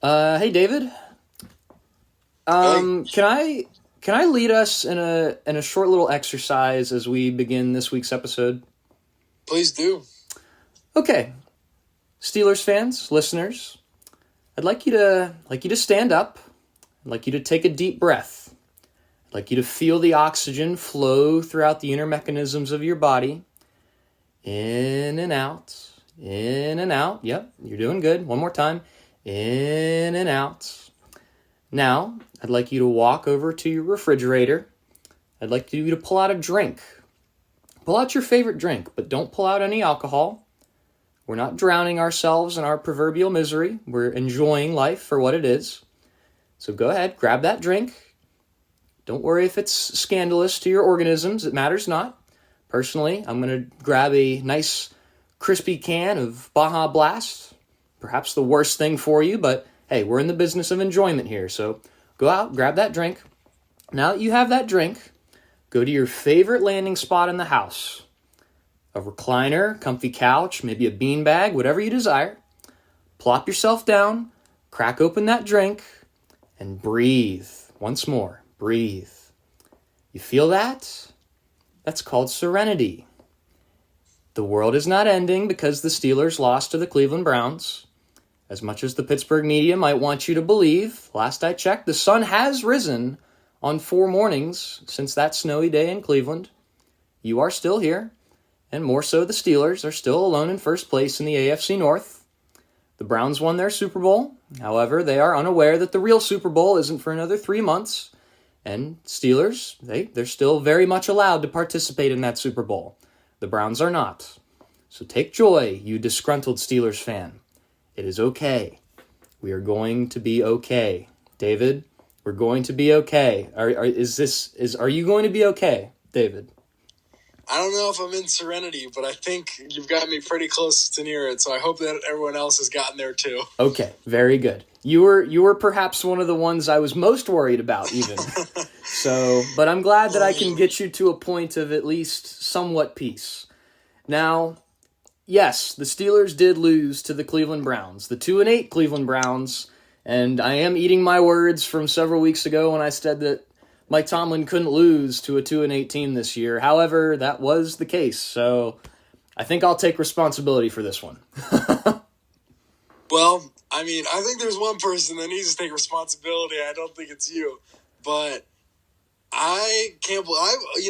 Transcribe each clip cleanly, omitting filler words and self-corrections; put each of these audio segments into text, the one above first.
Hey David. Hey, Can I lead us in a short little exercise as we begin this week's episode? please do. Okay, Steelers fans, listeners, I'd like you to stand up. I'd like you to take a deep breath. I'd like you to feel the oxygen flow throughout the inner mechanisms of your body. In and out. In and out. Yep, you're doing good. One more time. In and out. Now, I'd like you to walk over to your refrigerator. I'd like you to pull out a drink. Pull out your favorite drink, but don't pull out any alcohol. We're not drowning ourselves in our proverbial misery. We're enjoying life for what it is. So go ahead, grab that drink. Don't worry if it's scandalous to your organisms. It matters not. Personally, I'm going to grab a nice crispy can of Baja Blast. Perhaps the worst thing for you, but hey, we're in the business of enjoyment here. So go out, grab that drink. Now that you have that drink, go to your favorite landing spot in the house. A recliner, comfy couch, maybe a beanbag, whatever you desire. Plop yourself down, crack open that drink, and breathe. Once more, breathe. You feel that? That's called serenity. The world is not ending because the Steelers lost to the Cleveland Browns. As much as the Pittsburgh media might want you to believe, last I checked, the sun has risen on 4 mornings since that snowy day in Cleveland. You are still here, and more so the Steelers are still alone in first place in the AFC North. The Browns won their Super Bowl. However, they are unaware that the real Super Bowl isn't for another 3 months. And Steelers, they're still very much allowed to participate in that Super Bowl. The Browns are not. So take joy, you disgruntled Steelers fan. It is okay. We are going to be okay. David, we're going to be okay. Are you going to be okay, David? I don't know if I'm in serenity, but I think you've got me pretty close to near it, so I hope that everyone else has gotten there too. Okay, very good. You were perhaps one of the ones I was most worried about even. But I'm glad that I can get you to a point of at least somewhat peace. Now, yes, the Steelers did lose to the Cleveland Browns, the 2-8 Cleveland Browns, and I am eating my words from several weeks ago when I said that Mike Tomlin couldn't lose to a 2-8 team this year. However, that was the case, so I think I'll take responsibility for this one. Well, I mean, I think there's one person that needs to take responsibility. I don't think it's you, but I can't believe,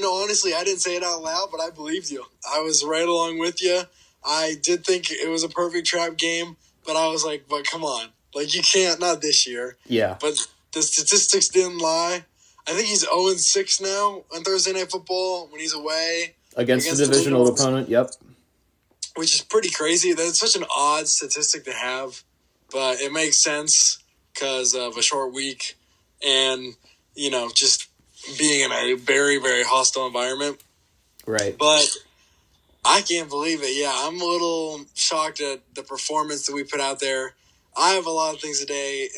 honestly, I didn't say it out loud, but I believed you. I was right along with you. I did think it was a perfect trap game, but I was like, but come on. Like, you can't, not this year. Yeah. But the statistics didn't lie. I think he's 0-6 now on Thursday Night Football when he's away. Against the divisional opponent, yep. Which is pretty crazy. That's such an odd statistic to have, but it makes sense because of a short week and, just being in a very, very hostile environment. Right. But I can't believe it. Yeah, I'm a little shocked at the performance that we put out there. I have a lot of things today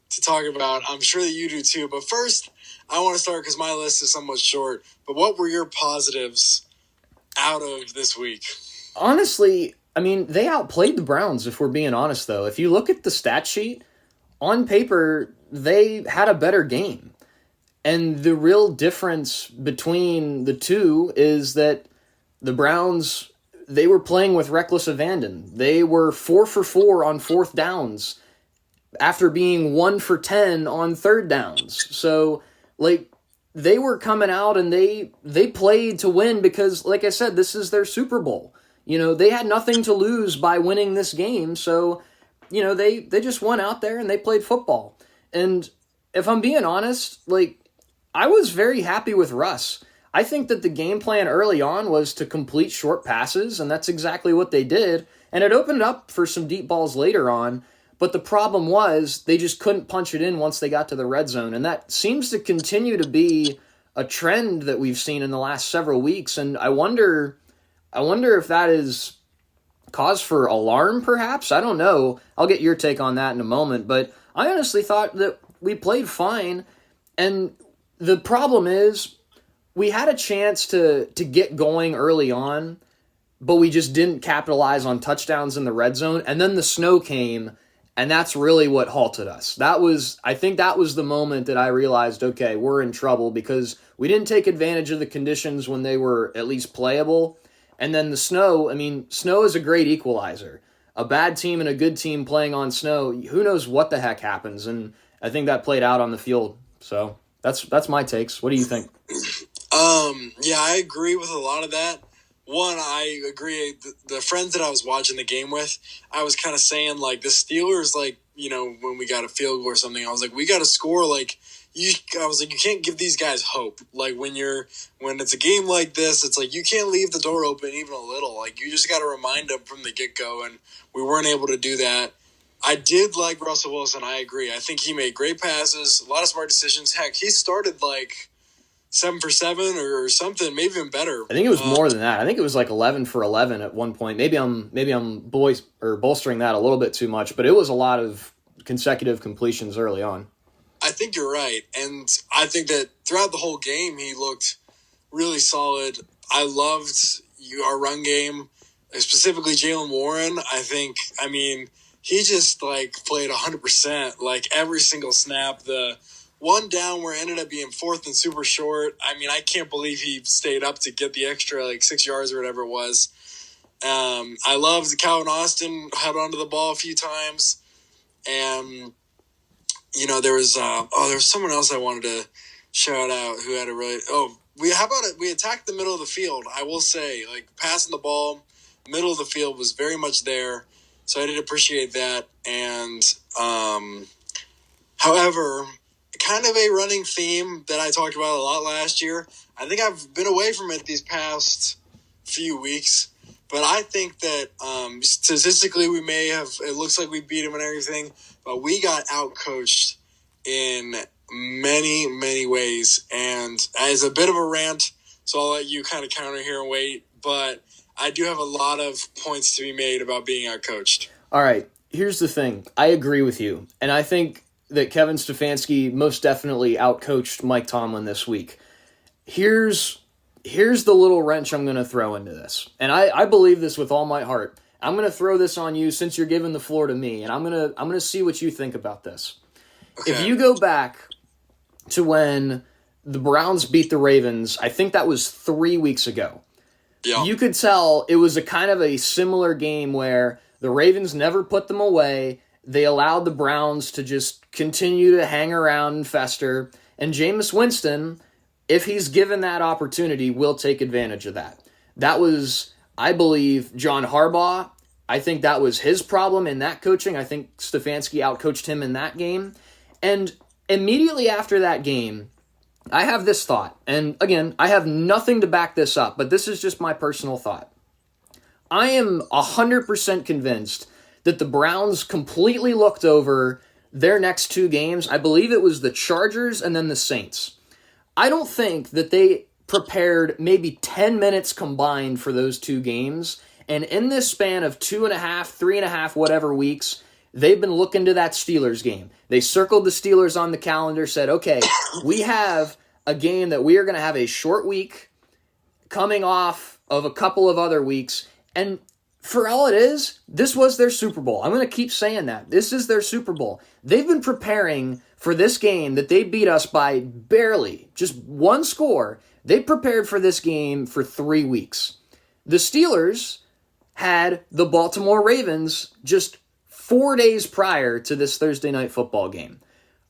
to talk about. I'm sure that you do too. But first, I want to start because my list is somewhat short. But what were your positives out of this week? Honestly, I mean, they outplayed the Browns, if we're being honest, though. If you look at the stat sheet, on paper, they had a better game. And the real difference between the two is that the Browns, they were playing with reckless abandon. They were 4 for 4 on 4th downs after being 1 for 10 on 3rd downs. So, they were coming out and they played to win because, like I said, this is their Super Bowl. They had nothing to lose by winning this game, so, they just went out there and they played football. And if I'm being honest, I was very happy with Russ. I think that the game plan early on was to complete short passes, and that's exactly what they did. And it opened up for some deep balls later on, but the problem was they just couldn't punch it in once they got to the red zone. And that seems to continue to be a trend that we've seen in the last several weeks. And I wonder if that is cause for alarm, perhaps? I don't know. I'll get your take on that in a moment. But I honestly thought that we played fine. And the problem is we had a chance to get going early on, but we just didn't capitalize on touchdowns in the red zone. And then the snow came, And that's really what halted us. I think that was the moment that I realized, okay, we're in trouble because we didn't take advantage of the conditions when they were at least playable. And then the snow, snow is a great equalizer. A bad team and a good team playing on snow, who knows what the heck happens? And I think that played out on the field. So that's my takes. What do you think? Yeah, I agree with a lot of that. One, I agree. The friends that I was watching the game with, I was kind of saying, like, the Steelers, like, when we got a field goal or something, I was like, we got to score. Like, you can't give these guys hope. Like, when it's a game like this, it's like you can't leave the door open even a little. Like, you just got to remind them from the get-go, and we weren't able to do that. I did like Russell Wilson. I agree. I think he made great passes, a lot of smart decisions. Heck, he started, like, 7 for 7 or something, maybe even better. I think it was more than that. I think it was like 11 for 11 at one point. Maybe I'm bolstering that a little bit too much, but it was a lot of consecutive completions early on. I think you're right, and I think that throughout the whole game he looked really solid. I loved our run game, specifically Jaylen Warren. He just like played 100%, like every single snap. The one down where it ended up being 4th and super short. I can't believe he stayed up to get the extra, like, 6 yards or whatever it was. I loved Calvin Austin held onto the ball a few times. And, there was someone else I wanted to shout out who had a really – we attacked the middle of the field. I will say, like, passing the ball, middle of the field was very much there. So I did appreciate that. And, however – kind of a running theme that I talked about a lot last year. I think I've been away from it these past few weeks, but I think that statistically it looks like we beat him and everything, but we got outcoached in many, many ways. And as a bit of a rant, so I'll let you kind of counter here and wait, but I do have a lot of points to be made about being outcoached. All right, here's the thing. I agree with you, and I think that Kevin Stefanski most definitely outcoached Mike Tomlin this week. Here's the little wrench I'm going to throw into this. And I believe this with all my heart. I'm going to throw this on you since you're giving the floor to me, and I'm going to see what you think about this. Okay. If you go back to when the Browns beat the Ravens, I think that was 3 weeks ago. Yeah. You could tell it was a kind of a similar game where the Ravens never put them away. They allowed the Browns to just continue to hang around and fester. And Jameis Winston, if he's given that opportunity, will take advantage of that. That was, I believe, John Harbaugh. I think that was his problem in that coaching. I think Stefanski outcoached him in that game. And immediately after that game, I have this thought. And again, I have nothing to back this up, but this is just my personal thought. I am 100% convinced that the Browns completely looked over their next 2 games. I believe it was the Chargers and then the Saints. I don't think that they prepared maybe 10 minutes combined for those 2 games. And in this span of 2.5, 3.5, whatever weeks, they've been looking to that Steelers game. They circled the Steelers on the calendar, said, okay, we have a game that we are going to have a short week coming off of a couple of other weeks. And for all it is, this was their Super Bowl. I'm going to keep saying that. This is their Super Bowl. They've been preparing for this game that they beat us by barely, just 1 score. They prepared for this game for 3 weeks. The Steelers had the Baltimore Ravens just 4 days prior to this Thursday night football game.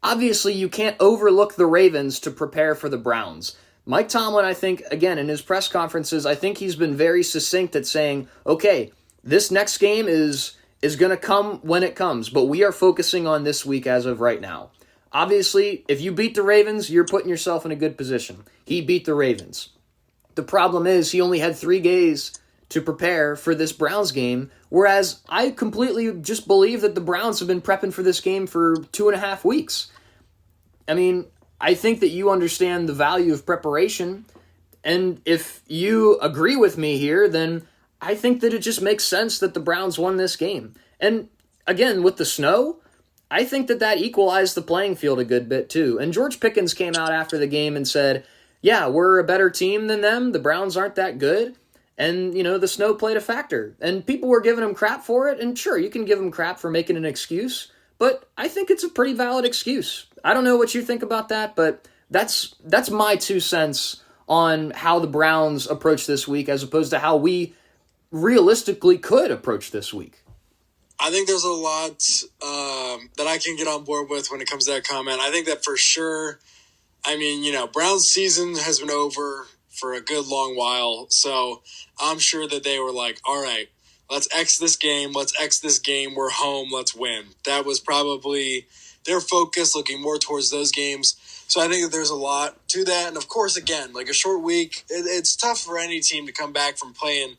Obviously, you can't overlook the Ravens to prepare for the Browns. Mike Tomlin, I think, again, in his press conferences, I think he's been very succinct at saying, okay, this next game is going to come when it comes, but we are focusing on this week as of right now. Obviously, if you beat the Ravens, you're putting yourself in a good position. He beat the Ravens. The problem is he only had 3 days to prepare for this Browns game, whereas I completely just believe that the Browns have been prepping for this game for 2.5 weeks. I think that you understand the value of preparation, and if you agree with me here, then I think that it just makes sense that the Browns won this game. And again, with the snow, I think that equalized the playing field a good bit too. And George Pickens came out after the game and said, yeah, we're a better team than them. The Browns aren't that good. And, the snow played a factor. And people were giving him crap for it. And sure, you can give him crap for making an excuse. but I think it's a pretty valid excuse. I don't know what you think about that, but that's my 2 cents on how the Browns approach this week as opposed to how we realistically could approach this week. I think there's a lot that I can get on board with when it comes to that comment. I think that for sure, Browns season has been over for a good long while, so I'm sure that they were like, all right, let's X this game, we're home, let's win. That was probably their focus, looking more towards those games. So I think that there's a lot to that, and of course, again, like a short week, it's tough for any team to come back from playing,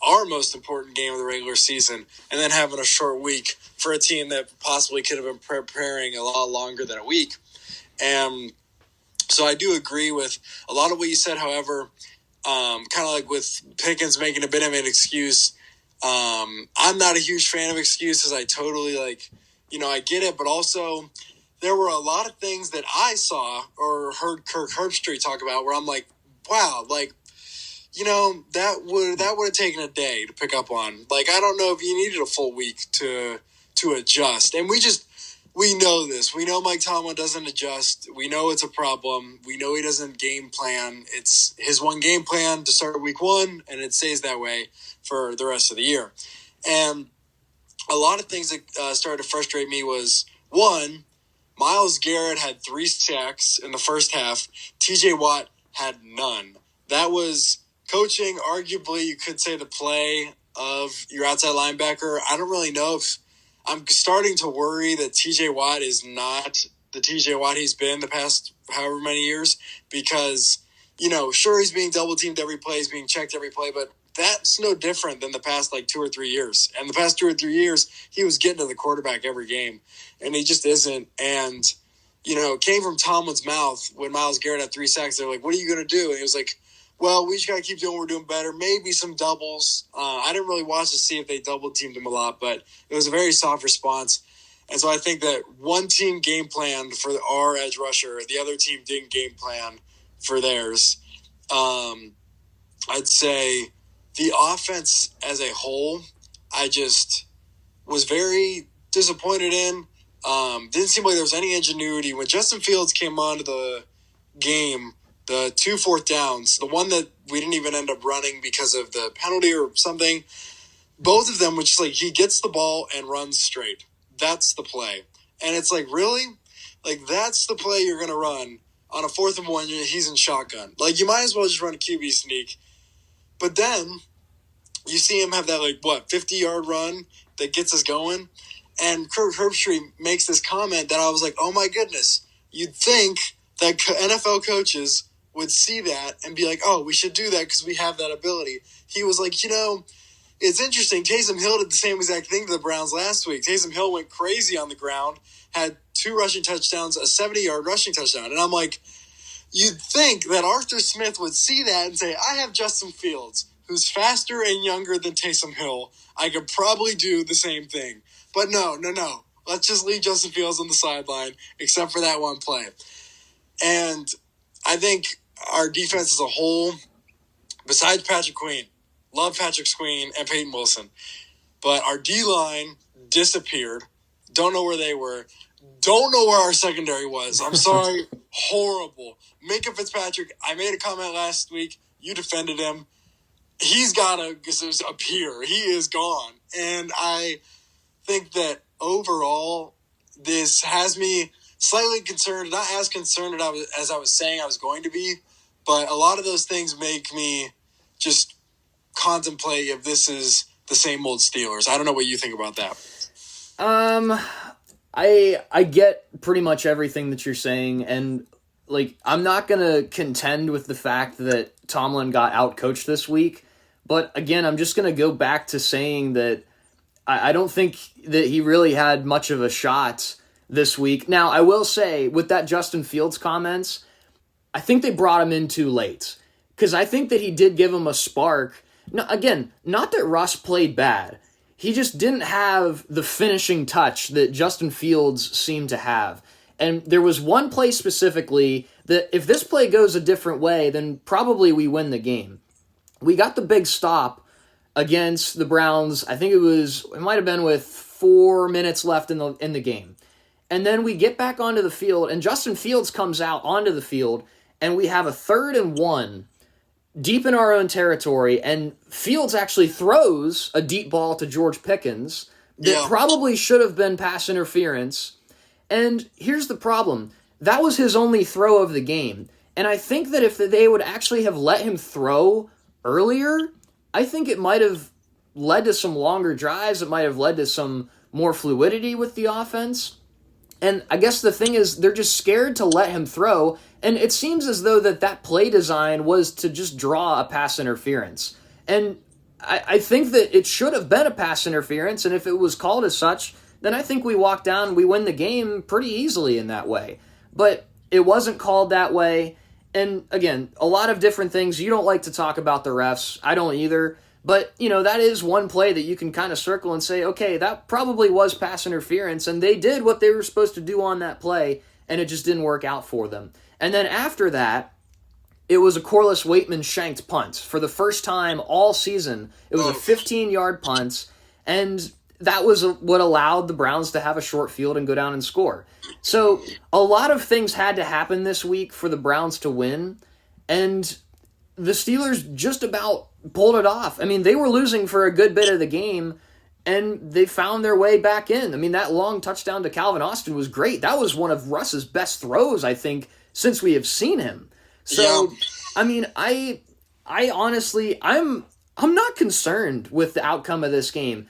our most important game of the regular season, and then having a short week for a team that possibly could have been preparing a lot longer than a week. And so I do agree with a lot of what you said. However, kind of like with Pickens making a bit of an excuse, I'm not a huge fan of excuses. I totally I get it, but also there were a lot of things that I saw or heard Kirk Herbstreit talk about where I'm like, wow, that would have taken a day to pick up on. I don't know if you needed a full week to adjust. And we know this. We know Mike Tomlin doesn't adjust. We know it's a problem. We know he doesn't game plan. It's his one game plan to start week 1, and it stays that way for the rest of the year. And a lot of things that started to frustrate me was, one, Myles Garrett had 3 sacks in the first half. TJ Watt had none. That was coaching, arguably, you could say the play of your outside linebacker. I don't really know if I'm starting to worry that TJ Watt is not the TJ Watt he's been the past however many years because, sure, he's being double teamed every play, he's being checked every play, but that's no different than the past 2 or 3 years. And the past 2 or 3 years, he was getting to the quarterback every game, and he just isn't. And, it came from Tomlin's mouth when Myles Garrett had 3 sacks. They're like, what are you going to do? And he was like, well, we just got to keep doing what we're doing better. Maybe some doubles. I didn't really watch to see if they double teamed him a lot, but it was a very soft response. And so I think that one team game planned for our edge rusher. The other team didn't game plan for theirs. I'd say the offense as a whole, I just was very disappointed in. Didn't seem like there was any ingenuity. When Justin Fields came onto the game, the 2 4th downs, the one that we didn't even end up running because of the penalty or something, both of them were just he gets the ball and runs straight. That's the play. And it's really? That's the play you're going to run on a 4th and 1, he's in shotgun. You might as well just run a QB sneak. But then you see him have that, 50-yard run that gets us going. And Kirk Herbstreit makes this comment that I was like, oh my goodness, you'd think that NFL coaches would see that and be like, oh, we should do that because we have that ability. He was like, it's interesting. Taysom Hill did the same exact thing to the Browns last week. Taysom Hill went crazy on the ground, had 2 rushing touchdowns, a 70-yard rushing touchdown. And I'm like, you'd think that Arthur Smith would see that and say, I have Justin Fields, who's faster and younger than Taysom Hill. I could probably do the same thing. But no. Let's just leave Justin Fields on the sideline, except for that one play. And I think our defense as a whole, besides Patrick Queen, love Patrick Queen and Peyton Wilson, but our D-line disappeared. Don't know where they were. Don't know where our secondary was. I'm sorry. Horrible. Minka Fitzpatrick, I made a comment last week. You defended him. He's got to appear. He is gone. And I think that overall, this has me slightly concerned, not as concerned as I was saying I was going to be, but a lot of those things make me just contemplate if this is the same old Steelers. I don't know what you think about that. I get pretty much everything that you're saying, and I'm not gonna contend with the fact that Tomlin got outcoached this week, but again, I'm just gonna go back to saying that I don't think that he really had much of a shot this week. Now, I will say, with that Justin Fields comments, I think they brought him in too late. Because I think that he did give him a spark. Now, again, not that Russ played bad. He just didn't have the finishing touch that Justin Fields seemed to have. And there was one play specifically that if this play goes a different way, then probably we win the game. We got the big stop against the Browns. I think it might have been with 4 minutes left in the game. And then we get back onto the field, and Justin Fields comes out onto the field, and we have a 3rd and 1 deep in our own territory, and Fields actually throws a deep ball to George Pickens that probably should have been pass interference. And here's the problem. That was his only throw of the game. And I think that if they would actually have let him throw earlier, I think it might have led to some longer drives. It might have led to some more fluidity with the offense. And I guess the thing is, they're just scared to let him throw. And it seems as though that play design was to just draw a pass interference. And I think that it should have been a pass interference. And if it was called as such, then I think we walk down, we win the game pretty easily in that way. But it wasn't called that way. And again, a lot of different things. You don't like to talk about the refs. I don't either. But, that is one play that you can kind of circle and say, okay, that probably was pass interference, and they did what they were supposed to do on that play, and it just didn't work out for them. And then after that, it was a Corliss Waitman shanked punt. For the first time all season, it was a 15-yard punt, and that was what allowed the Browns to have a short field and go down and score. So a lot of things had to happen this week for the Browns to win, and the Steelers just about pulled it off. I mean, they were losing for a good bit of the game, and they found their way back in. I mean, that long touchdown to Calvin Austin was great. That was one of Russ's best throws, I think, since we have seen him. So, I mean, I honestly, I'm not concerned with the outcome of this game.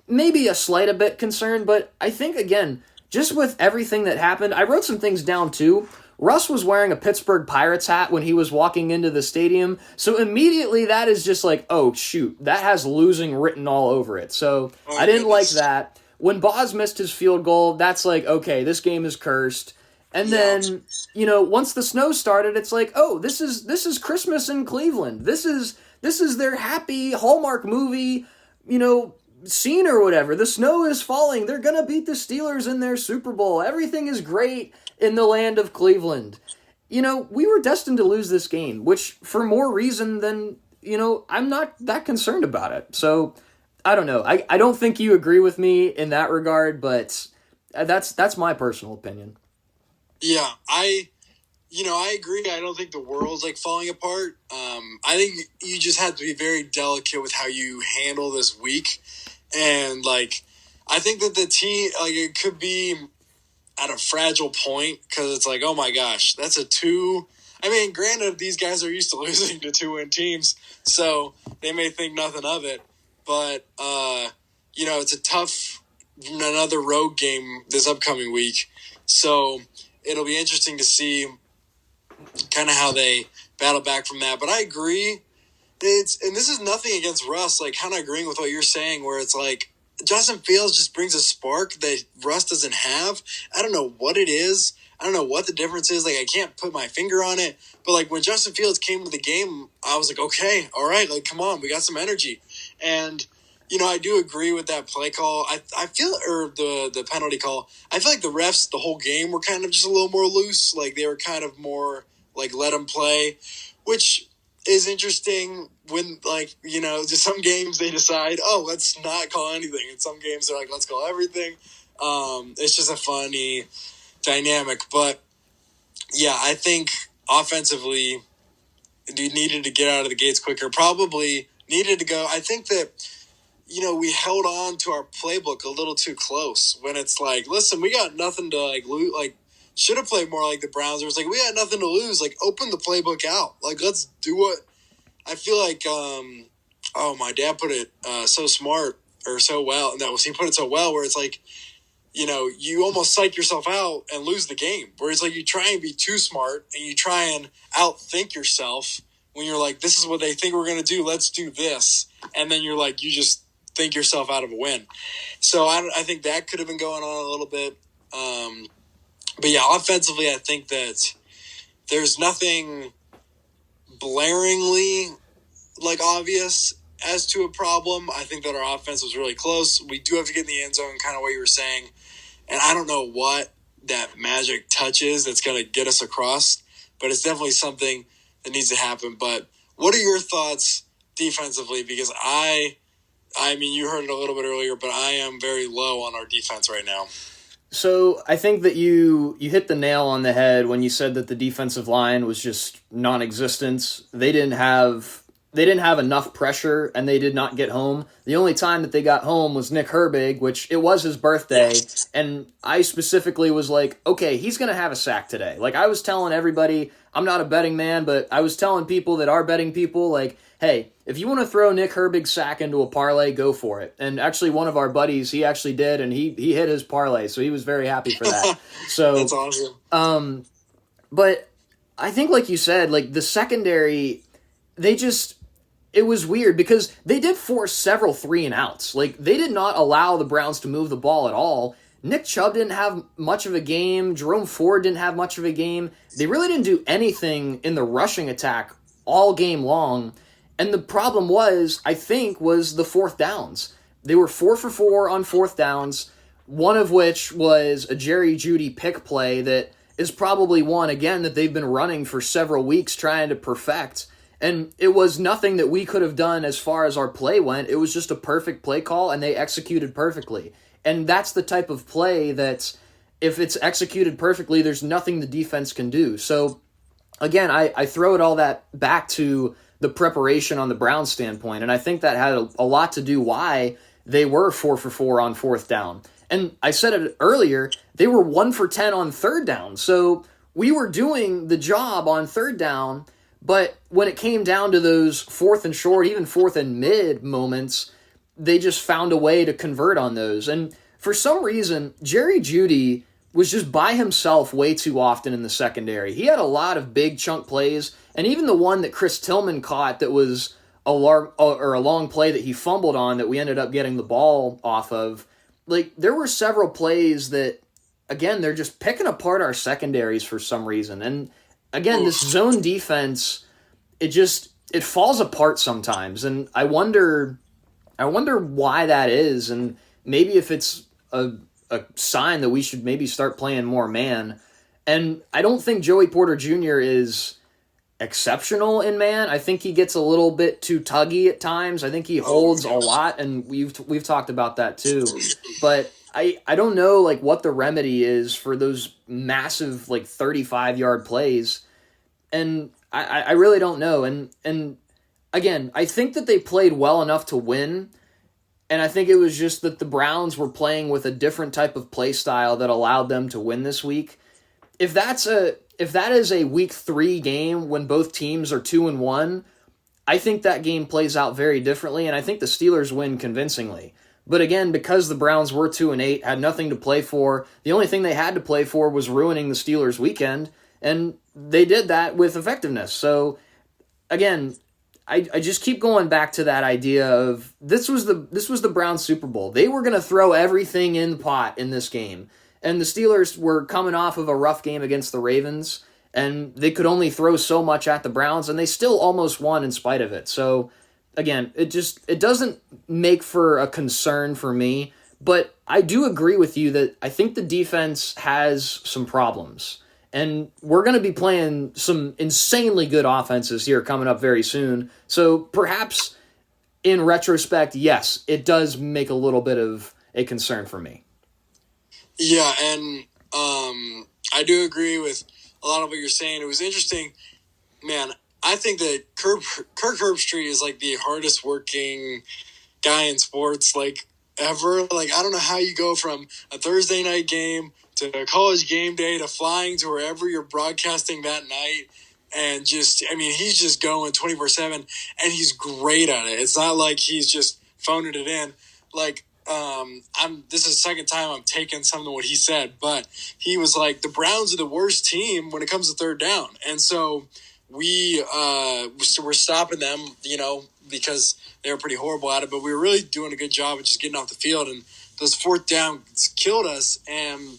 Maybe a slight a bit concerned, but I think, again, just with everything that happened, I wrote some things down too. Russ was wearing a Pittsburgh Pirates hat when he was walking into the stadium, so immediately that is just like, oh, shoot, that has losing written all over it. So I didn't like that. When Boz missed his field goal, that's like, okay, this game is cursed. And then, once the snow started, it's like, oh, this is Christmas in Cleveland. This is their happy Hallmark movie, scene or whatever. The snow is falling. They're going to beat the Steelers in their Super Bowl. Everything is great in the land of Cleveland. We were destined to lose this game, which for more reason than, I'm not that concerned about it. So, I don't know. I don't think you agree with me in that regard, but that's my personal opinion. Yeah, I agree. I don't think the world's falling apart. I think you just have to be very delicate with how you handle this week. And I think that the team, it could be at a fragile point because it's like, oh my gosh, that's a 2. I mean, granted, these guys are used to losing to 2-win teams, so they may think nothing of it. But, it's a tough, another road game this upcoming week. So it'll be interesting to see kind of how they battle back from that. But I agree. And this is nothing against Russ, kind of agreeing with what you're saying, where it's like, Justin Fields just brings a spark that Russ doesn't have. I don't know what it is. I don't know what the difference is. I can't put my finger on it. But, when Justin Fields came to the game, I was like, okay, all right, come on, we got some energy. And, I do agree with that play call. I feel, or the penalty call, I feel like the refs the whole game were kind of just a little more loose. They were kind of more, let them play, which is interesting when, just some games they decide, oh, let's not call anything. And some games they're like, let's call everything. It's just a funny dynamic. But, yeah, I think offensively they needed to get out of the gates quicker. Probably needed to go. I think that, we held on to our playbook a little too close when it's like, listen, we got nothing to, lose. Should have played more like the Browns. It was we had nothing to lose. Open the playbook out. Let's do what I feel like. My dad put it so smart or so well. And he put it so well where it's you almost psych yourself out and lose the game. Where it's you try and be too smart and you try and outthink yourself when you're this is what they think we're going to do. Let's do this. And then you're you just think yourself out of a win. So I think that could have been going on a little bit. But yeah, offensively, I think that there's nothing blaringly obvious as to a problem. I think that our offense was really close. We do have to get in the end zone, kind of what you were saying. And I don't know what that magic touch is that's going to get us across, but it's definitely something that needs to happen. But what are your thoughts defensively? Because I I mean, you heard it a little bit earlier, but I am very low on our defense right now. So I think that you hit the nail on the head when you said that the defensive line was just non-existent. They didn't have enough pressure, and they did not get home. The only time that they got home was Nick Herbig, which it was his birthday, and I specifically was like, okay, he's going to have a sack today. Like, I was telling everybody, I'm not a betting man, but I was telling people that are betting people, like, hey, if you want to throw Nick Herbig's sack into a parlay, go for it. And actually, one of our buddies, he actually did, and he hit his parlay, so he was very happy for that. So that's awesome. But I think, like you said, like the secondary, it was weird because they did force several 3-and-outs. Like, they did not allow the Browns to move the ball at all. Nick Chubb didn't have much of a game. Jerome Ford didn't have much of a game. They really didn't do anything in the rushing attack all game long. And the problem was the fourth downs. They were 4 for 4 on fourth downs, one of which was a Jerry Jeudy pick play that is probably one, again, that they've been running for several weeks trying to perfect. And it was nothing that we could have done as far as our play went. It was just a perfect play call, and they executed perfectly. And that's the type of play that, if it's executed perfectly, there's nothing the defense can do. So, again, I throw it all that back to the preparation on the Browns standpoint, and I think that had a lot to do why they were 4 for 4 on fourth down. And I said it earlier, they were 1 for 10 on third down. So we were doing the job on third down, but when it came down to those fourth and short, even fourth and mid moments, they just found a way to convert on those. And for some reason, Jerry Jeudy was just by himself way too often in the secondary. He had a lot of big chunk plays, and even the one that Chris Tillman caught that was a long play that he fumbled on that we ended up getting the ball off of. Like, there were several plays that, again, they're just picking apart our secondaries for some reason. And again, this zone defense, it falls apart sometimes, and I wonder why that is, and maybe if it's a sign that we should maybe start playing more man. And I don't think Joey Porter Jr. is exceptional in man. I think he gets a little bit too tuggy at times. I think he holds a lot, and we've talked about that too. But I don't know like what the remedy is for those massive like 35-yard plays. And I really don't know. And again, I think that they played well enough to win. And I think it was just that the Browns were playing with a different type of play style that allowed them to win this week. If that is a week 3 game when both teams are 2-1, I think that game plays out very differently, and I think the Steelers win convincingly. But again, because the Browns were 2-8, had nothing to play for, the only thing they had to play for was ruining the Steelers' weekend, and they did that with effectiveness. So again, I just keep going back to that idea of this was the Browns Super Bowl. They were going to throw everything in the pot in this game. And the Steelers were coming off of a rough game against the Ravens, and they could only throw so much at the Browns, and they still almost won in spite of it. So again, it doesn't make for a concern for me, but I do agree with you that I think the defense has some problems. And we're going to be playing some insanely good offenses here coming up very soon. So perhaps in retrospect, yes, it does make a little bit of a concern for me. Yeah, and I do agree with a lot of what you're saying. It was interesting. Man, I think that Kirk Herbstreit is like the hardest working guy in sports like ever. Like, I don't know how you go from a Thursday night game to a college game day to flying to wherever you're broadcasting that night. And just, I mean, he's just going 24/7, and he's great at it. It's not like he's just phoning it in. Like, this is the second time I'm taking some of what he said, but he was like, the Browns are the worst team when it comes to third down. And so we're stopping them, because they were pretty horrible at it, but we were really doing a good job of just getting off the field. And those fourth downs killed us. And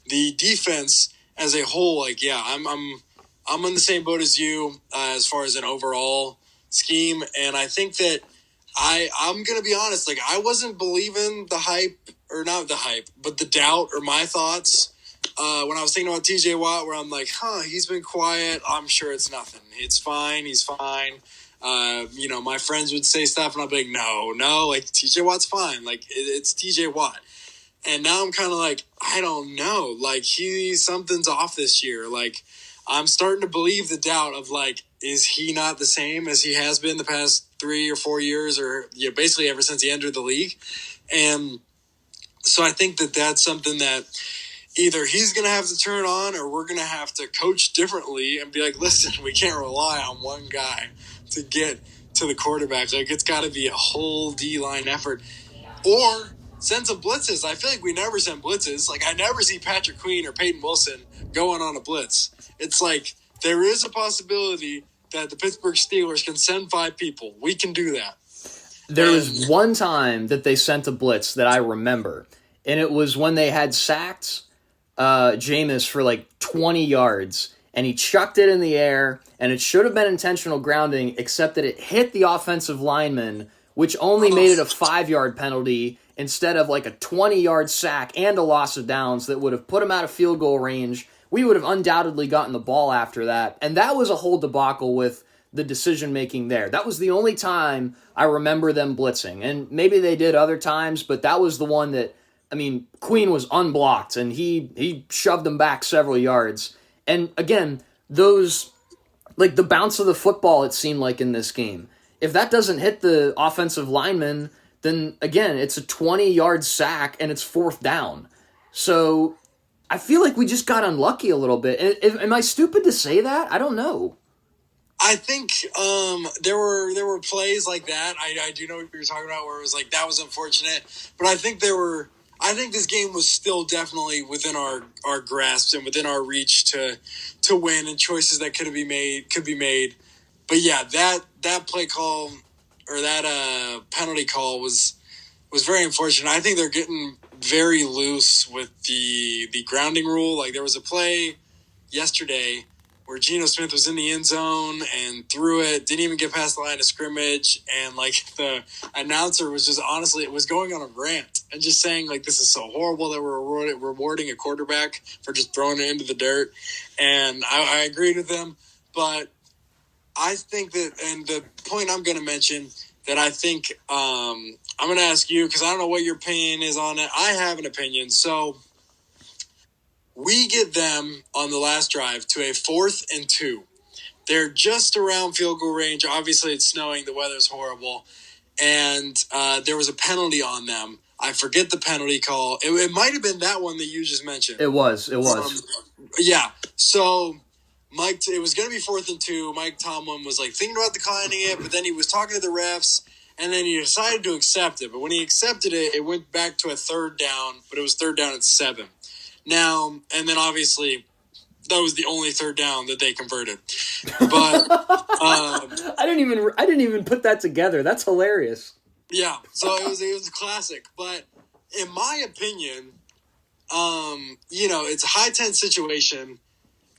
the defense as a whole, like, yeah, I'm on the same boat as you as far as an overall scheme. And I think that I'm going to be honest, like, I wasn't believing the hype, or not the hype, but the doubt or my thoughts when I was thinking about TJ Watt, where I'm like, he's been quiet. I'm sure it's nothing. It's fine. He's fine. My friends would say stuff, and I'll be like, no, like, TJ Watt's fine. Like, it's TJ Watt. And now I'm kind of like, I don't know. Like, something's off this year. Like, I'm starting to believe the doubt of, like, is he not the same as he has been the past 3 or 4 years, or basically ever since he entered the league? And so I think that that's something that either he's going to have to turn on, or we're going to have to coach differently and be like, listen, we can't rely on one guy to get to the quarterback. Like, it's got to be a whole D-line effort. Or send some blitzes. I feel like we never send blitzes. Like, I never see Patrick Queen or Peyton Wilson going on a blitz. It's like, there is a possibility that the Pittsburgh Steelers can send 5 people. We can do that. There was one time that they sent a blitz that I remember, and it was when they had sacked Jameis for like 20 yards, and he chucked it in the air, and it should have been intentional grounding, except that it hit the offensive lineman, which only made it a 5-yard penalty instead of like a 20-yard sack and a loss of downs that would have put him out of field goal range. We would have undoubtedly gotten the ball after that, and that was a whole debacle with the decision-making there. That was the only time I remember them blitzing, and maybe they did other times, but that was the one that, I mean, Queen was unblocked, and he shoved them back several yards. And again, those, like the bounce of the football, it seemed like in this game, if that doesn't hit the offensive lineman, then again, it's a 20-yard sack and it's 4th down. So I feel like we just got unlucky a little bit. Am I stupid to say that? I don't know. I think there were plays like that. I do know what you're talking about, where it was like, that was unfortunate. But I think this game was still definitely within our grasp and within our reach to win, and choices that could be made. But yeah, that play call, or that penalty call was very unfortunate. I think they're getting very loose with the grounding rule. Like, there was a play yesterday where Geno Smith was in the end zone and threw it, didn't even get past the line of scrimmage, and like the announcer was just, honestly, it was going on a rant and just saying, like, this is so horrible that we're rewarding a quarterback for just throwing it into the dirt. And I agreed with him, but I think that, and the point I'm going to mention that I think I'm going to ask you, because I don't know what your opinion is on it. I have an opinion. So we get them on the last drive to a 4th and 2. They're just around field goal range. Obviously, it's snowing. The weather's horrible. And there was a penalty on them. I forget the penalty call. It might have been that one that you just mentioned. It was. Yeah. So it was going to be 4th and 2. Mike Tomlin was like thinking about declining it, but then he was talking to the refs, and then he decided to accept it. But when he accepted it, it went back to a 3rd down, but it was 3rd down and 7. Now, and then obviously that was the only 3rd down that they converted. But I didn't even put that together. That's hilarious. Yeah, so it was a classic. But in my opinion, it's a high tense situation.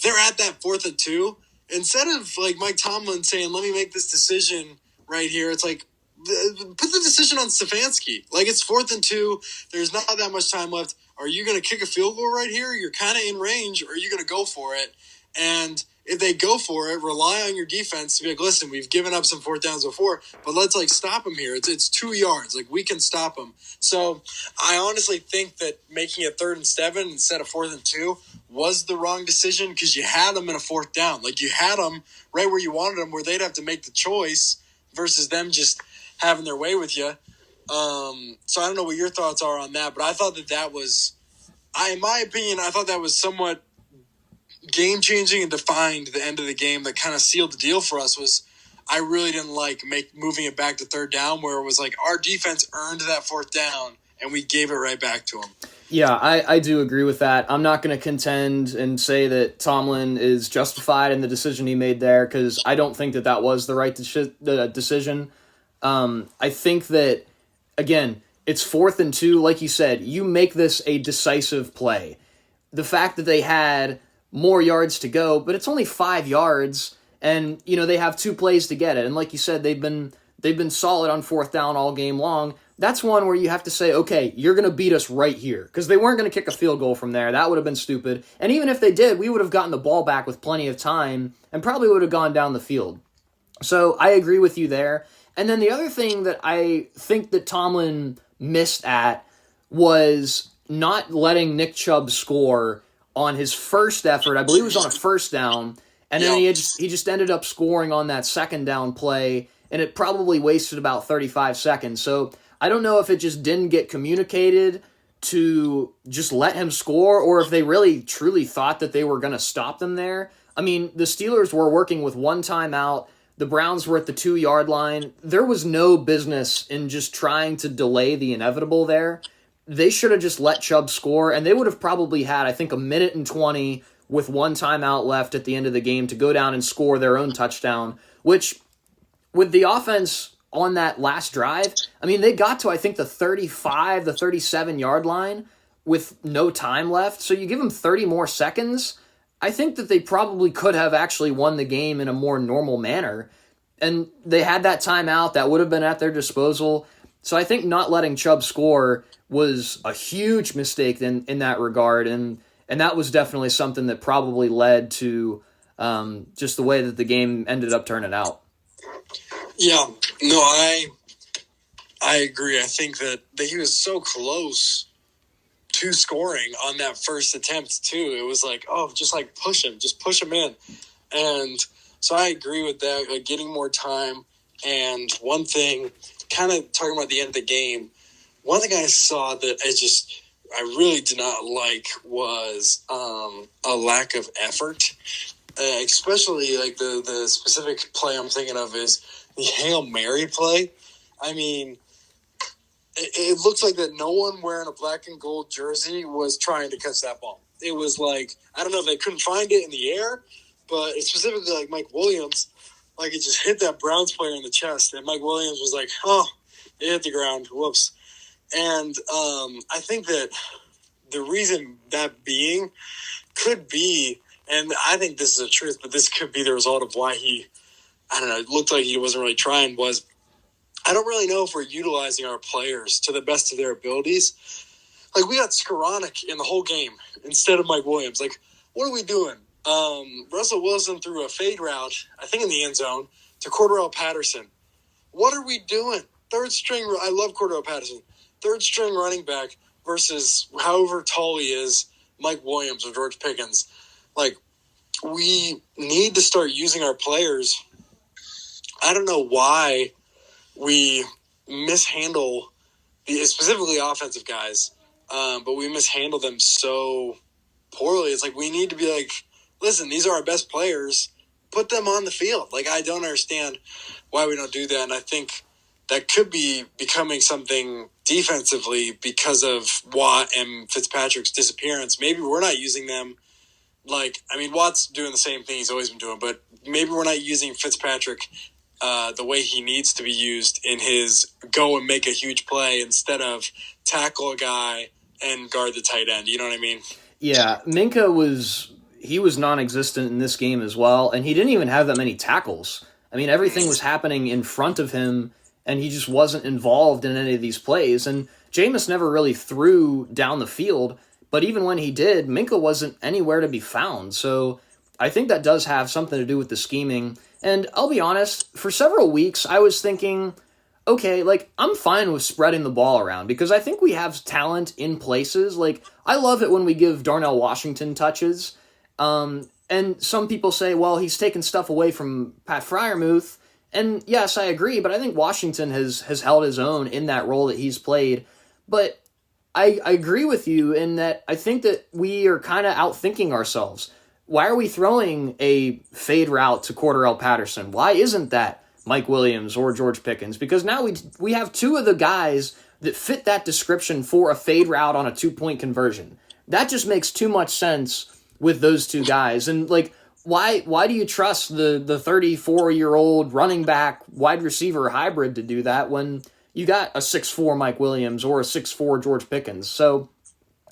They're at that 4th and 2. Instead of like Mike Tomlin saying, "Let me make this decision right here," it's like, put the decision on Stefanski. Like, it's 4th and 2. There's not that much time left. Are you going to kick a field goal right here? You're kind of in range, or are you going to go for it? And if they go for it, rely on your defense to be like, listen, we've given up some 4th downs before, but let's like stop them here. It's 2 yards. Like, we can stop them. So I honestly think that making it 3rd and 7 instead of 4th and 2 was the wrong decision, because you had them in a 4th down. Like, you had them right where you wanted them, where they'd have to make the choice versus them just having their way with you. So I don't know what your thoughts are on that, but I thought that was, in my opinion, I thought that was somewhat game-changing and defined the end of the game. That kind of sealed the deal for us. Was I really didn't like moving it back to 3rd down, where it was like our defense earned that 4th down and we gave it right back to them. Yeah, I do agree with that. I'm not going to contend and say that Tomlin is justified in the decision he made there, because I don't think that was the right decision. I think that, again, it's 4th and 2. Like you said, you make this a decisive play. The fact that they had more yards to go, but it's only 5 yards, and they have 2 plays to get it. And like you said, they've been solid on 4th down all game long. That's one where you have to say, okay, you're going to beat us right here, because they weren't going to kick a field goal from there. That would have been stupid. And even if they did, we would have gotten the ball back with plenty of time and probably would have gone down the field. So I agree with you there. And then the other thing that I think that Tomlin missed at was not letting Nick Chubb score on his first effort. I believe it was on a first down, and then Yep. he just ended up scoring on that second down play, and it probably wasted about 35 seconds. So I don't know if it just didn't get communicated to just let him score, or if they really truly thought that they were going to stop them there. I mean, the Steelers were working with one timeout. The Browns were at the 2-yard line. There was no business in just trying to delay the inevitable there. They should have just let Chubb score, and they would have probably had, I think, 1:20 with one timeout left at the end of the game to go down and score their own touchdown, which, with the offense on that last drive, I mean, they got to, I think, the 35, the 37-yard line with no time left. So you give them 30 more seconds, I think that they probably could have actually won the game in a more normal manner. And they had that timeout that would have been at their disposal. So I think not letting Chubb score was a huge mistake in that regard. And that was definitely something that probably led to just the way that the game ended up turning out. Yeah, no, I agree. I think that he was so close to scoring on that first attempt too. It was like, oh, just like push him in. And so I agree with that, like getting more time. And one thing, kind of talking about the end of the game, one thing I saw that I really did not like was a lack of effort. Especially like the specific play I'm thinking of is the Hail Mary play. I mean, it looks like that no one wearing a black and gold jersey was trying to catch that ball. It was like, I don't know if they couldn't find it in the air, but it's specifically like Mike Williams, like it just hit that Browns player in the chest, and Mike Williams was like, oh, it hit the ground, whoops. And I think that the reason that being could be, and I think this is the truth, but this could be the result of why it looked like he wasn't really trying, was I don't really know if we're utilizing our players to the best of their abilities. Like, we got Skoranek in the whole game instead of Mike Williams. Like, what are we doing? Russell Wilson threw a fade route, I think in the end zone, to Cordarrelle Patterson. What are we doing? Third string, I love Cordarrelle Patterson. Third string running back versus however tall he is, Mike Williams or George Pickens. Like, we need to start using our players. I don't know why we mishandle specifically offensive guys, but we mishandle them so poorly. It's like we need to be like, listen, these are our best players. Put them on the field. Like, I don't understand why we don't do that, and I think that could be becoming something defensively because of Watt and Fitzpatrick's disappearance. Maybe we're not using them. Like, I mean, Watt's doing the same thing he's always been doing, but maybe we're not using Fitzpatrick the way he needs to be used in his go and make a huge play instead of tackle a guy and guard the tight end. You know what I mean? Yeah, Minka was non-existent in this game as well, and he didn't even have that many tackles. I mean, everything was happening in front of him, and he just wasn't involved in any of these plays. And Jameis never really threw down the field, but even when he did, Minka wasn't anywhere to be found. So I think that does have something to do with the scheming. And I'll be honest, for several weeks, I was thinking, okay, like, I'm fine with spreading the ball around because I think we have talent in places. Like, I love it when we give Darnell Washington touches. And some people say, well, he's taken stuff away from Pat Freiermuth. And yes, I agree, but I think Washington has held his own in that role that he's played. But I agree with you in that I think that we are kind of outthinking ourselves. Why are we throwing a fade route to Cordarrelle Patterson? Why isn't that Mike Williams or George Pickens? Because now we have two of the guys that fit that description for a fade route on a 2-point conversion. That just makes too much sense with those two guys. And like, why do you trust the 34-year-old running back wide receiver hybrid to do that when you got a 6'4" Mike Williams or a 6'4" George Pickens? So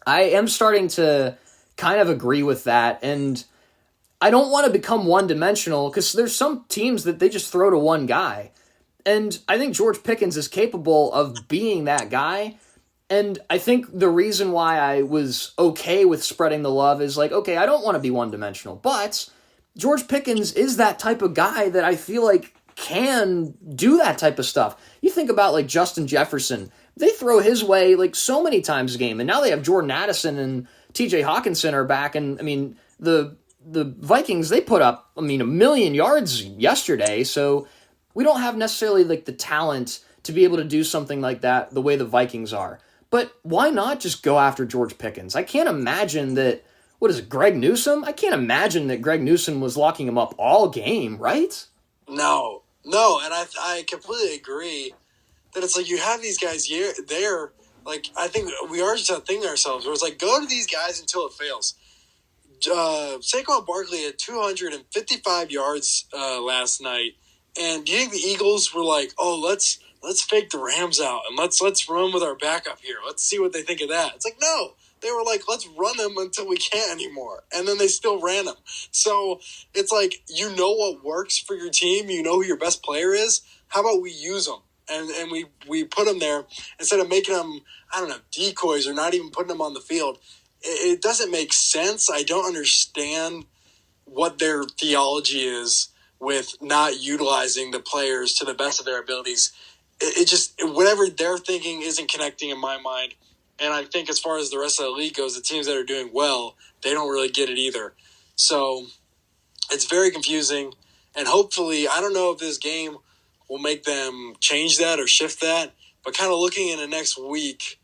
I am starting to kind of agree with that, and I don't want to become one-dimensional because there's some teams that they just throw to one guy, and I think George Pickens is capable of being that guy. And I think the reason why I was okay with spreading the love is like, okay, I don't want to be one-dimensional, but George Pickens is that type of guy that I feel like can do that type of stuff. You think about like Justin Jefferson. They throw his way like so many times a game, and now they have Jordan Addison and TJ Hawkinson are back, and I mean the Vikings, they put up, a million yards yesterday, so we don't have necessarily like the talent to be able to do something like that the way the Vikings are. But why not just go after George Pickens? I can't imagine that, what is it, Greg Newsome? I can't imagine that Greg Newsome was locking him up all game, right? No, and I completely agree that it's like you have these guys here, there. Like, I think we are just thinking to ourselves, where it's like, go to these guys until it fails. Saquon Barkley had 255 yards last night, and do you think the Eagles were like, oh, let's fake the Rams out and let's run with our backup here. Let's see what they think of that. It's like, no. They were like, let's run them until we can't anymore. And then they still ran them. So it's like, you know what works for your team. You know who your best player is. How about we use them? And we put them there instead of making them, I don't know, decoys or not even putting them on the field. It doesn't make sense. I don't understand what their theology is with not utilizing the players to the best of their abilities. It just, whatever they're thinking isn't connecting in my mind. And I think as far as the rest of the league goes, the teams that are doing well, they don't really get it either. So it's very confusing. And hopefully, I don't know if this game will make them change that or shift that. But kind of looking into next week,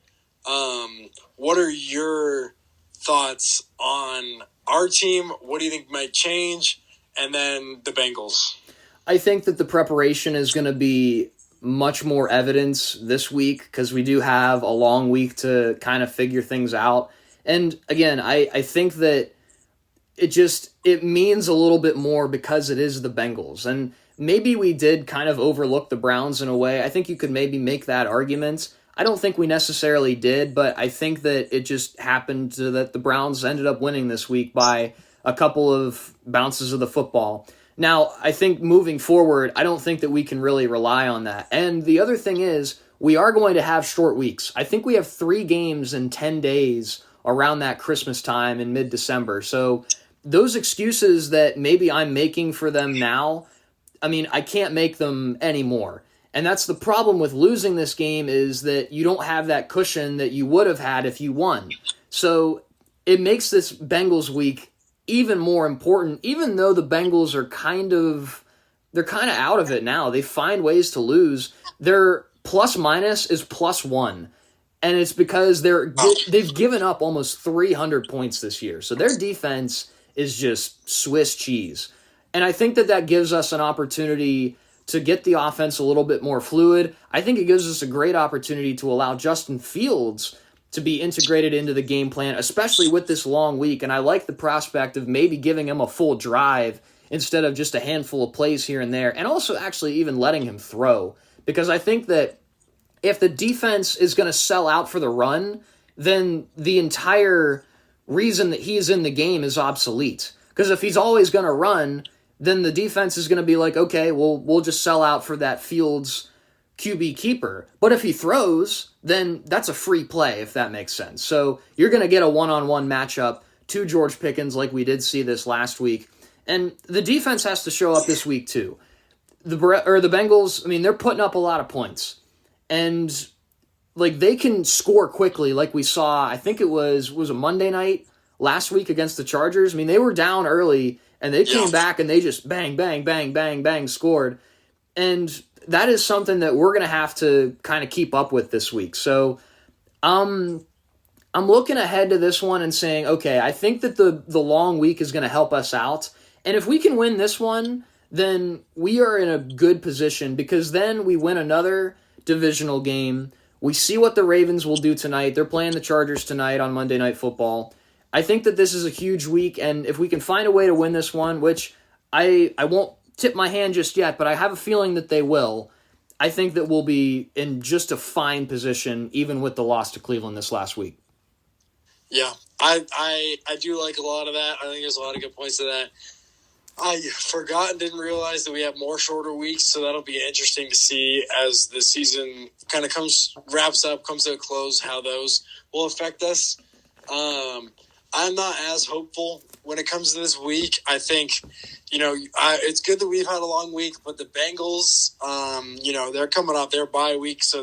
what are your thoughts on our team? What do you think might change? And then the Bengals. I think that the preparation is going to be much more evidence this week because we do have a long week to kind of figure things out. And again, I think that it means a little bit more because it is the Bengals. And maybe we did kind of overlook the Browns in a way. I think you could maybe make that argument. I don't think we necessarily did, but I think that it just happened that the Browns ended up winning this week by a couple of bounces of the football. Now, I think moving forward, I don't think that we can really rely on that. And the other thing is, we are going to have short weeks. I think we have 3 games in 10 days around that Christmas time in mid-December. So those excuses that maybe I'm making for them now, I can't make them anymore. And that's the problem with losing this game is that you don't have that cushion that you would have had if you won. So it makes this Bengals week even more important, even though the Bengals are kind of out of it now. They find ways to lose. Their plus minus is +1. And it's because they've given up almost 300 points this year. So their defense is just Swiss cheese. And I think that gives us an opportunity to get the offense a little bit more fluid. I think it gives us a great opportunity to allow Justin Fields to be integrated into the game plan, especially with this long week. And I like the prospect of maybe giving him a full drive instead of just a handful of plays here and there, and also actually even letting him throw. Because I think that if the defense is going to sell out for the run, then the entire reason that he's in the game is obsolete. Because if he's always going to run, then the defense is going to be like, okay, well, we'll just sell out for that Fields QB keeper. But if he throws, then that's a free play, if that makes sense. So you're going to get a one-on-one matchup to George Pickens like we did see this last week. And the defense has to show up this week too. The Bengals, they're putting up a lot of points. And they can score quickly like we saw, I think it was a Monday night last week against the Chargers. They were down early and they came back and they just bang, bang, bang, bang, bang scored. And that is something that we're going to have to kind of keep up with this week. So I'm looking ahead to this one and saying, okay, I think that the long week is going to help us out. And if we can win this one, then we are in a good position because then we win another divisional game. We see what the Ravens will do tonight. They're playing the Chargers tonight on Monday Night Football. I think that this is a huge week, and if we can find a way to win this one, which I won't tip my hand just yet, but I have a feeling that they will, I think that we'll be in just a fine position, even with the loss to Cleveland this last week. Yeah, I do like a lot of that. I think there's a lot of good points to that. I forgot and didn't realize that we have more shorter weeks, so that'll be interesting to see as the season kind of wraps up, comes to a close, how those will affect us. I'm not as hopeful when it comes to this week. I think, it's good that we've had a long week, but the Bengals, they're coming off their bye week, so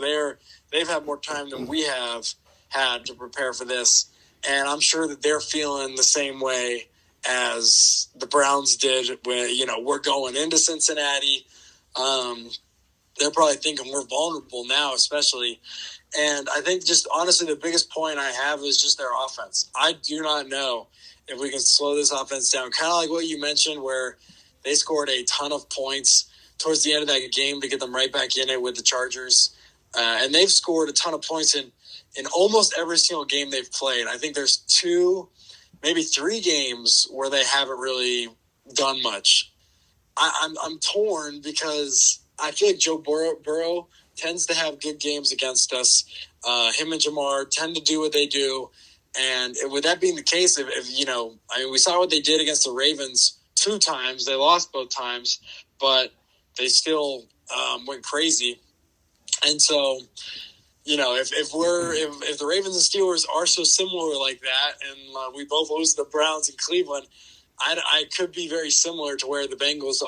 they've had more time than we have had to prepare for this. And I'm sure that they're feeling the same way as the Browns did when, we're going into Cincinnati. They're probably thinking we're vulnerable now, especially. And I think just honestly, the biggest point I have is just their offense. I do not know if we can slow this offense down. Kind of like what you mentioned, where they scored a ton of points towards the end of that game to get them right back in it with the Chargers. And they've scored a ton of points in almost every single game they've played. I think there's 2, maybe 3 games where they haven't really done much. I'm torn because I feel like Joe Burrow tends to have good games against us. Him and Jamar tend to do what they do. And with that being the case, we saw what they did against the Ravens 2 times. They lost both times, but they still went crazy. And so, if the Ravens and Steelers are so similar like that, and we both lose to the Browns in Cleveland, I could be very similar to where the Bengals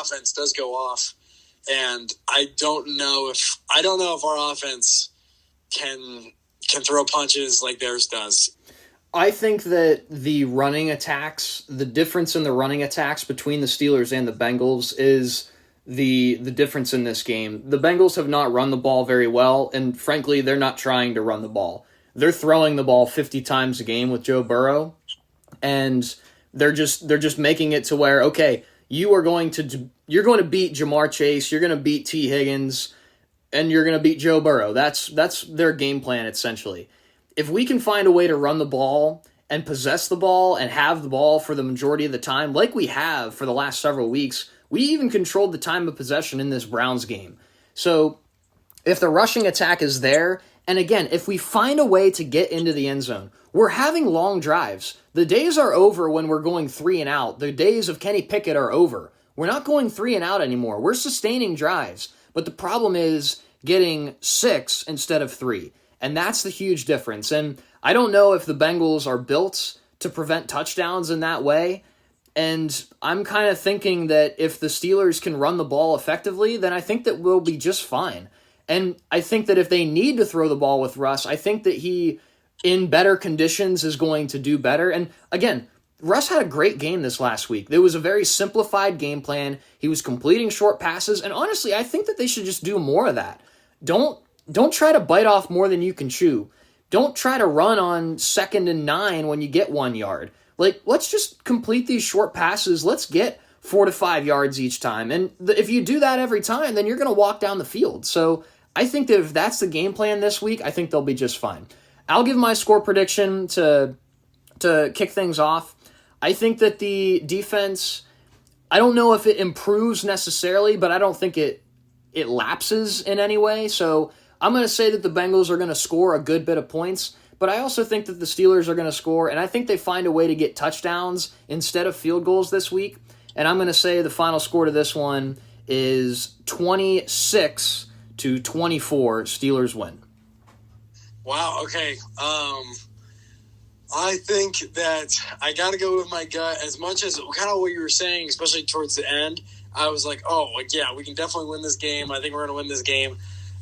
offense does go off. And I don't know if our offense can throw punches like theirs does. I think that the difference in the running attacks between the Steelers and the Bengals is the difference in this game. The Bengals have not run the ball very well, and frankly, they're not trying to run the ball. They're throwing the ball 50 times a game with Joe Burrow, and they're just making it to where, okay, you're going to beat Jamar Chase, you're going to beat T. Higgins, and you're going to beat Joe Burrow. That's their game plan, essentially. If we can find a way to run the ball and possess the ball and have the ball for the majority of the time, like we have for the last several weeks, we even controlled the time of possession in this Browns game. So if the rushing attack is there, and again, if we find a way to get into the end zone, we're having long drives. The days are over when we're going 3 and out. The days of Kenny Pickett are over. We're not going 3 and out anymore. We're sustaining drives. But the problem is getting 6 instead of 3. And that's the huge difference. And I don't know if the Bengals are built to prevent touchdowns in that way. And I'm kind of thinking that if the Steelers can run the ball effectively, then I think that we'll be just fine. And I think that if they need to throw the ball with Russ, I think that he, in better conditions, is going to do better. And again, Russ had a great game this last week. There was a very simplified game plan. He was completing short passes. And honestly, I think that they should just do more of that. Don't try to bite off more than you can chew. Don't try to run on 2nd and 9 when you get 1 yard. Let's just complete these short passes. Let's get 4 to 5 yards each time. And if you do that every time, then you're going to walk down the field. So I think that if that's the game plan this week, I think they'll be just fine. I'll give my score prediction to kick things off. I think that the defense, I don't know if it improves necessarily, but I don't think it lapses in any way. So I'm going to say that the Bengals are going to score a good bit of points, but I also think that the Steelers are going to score, and I think they find a way to get touchdowns instead of field goals this week. And I'm going to say the final score to this one is 26-24, Steelers win. Wow, okay. I think that I got to go with my gut. As much as kind of what you were saying, especially towards the end, I was like, yeah, we can definitely win this game. I think we're going to win this game.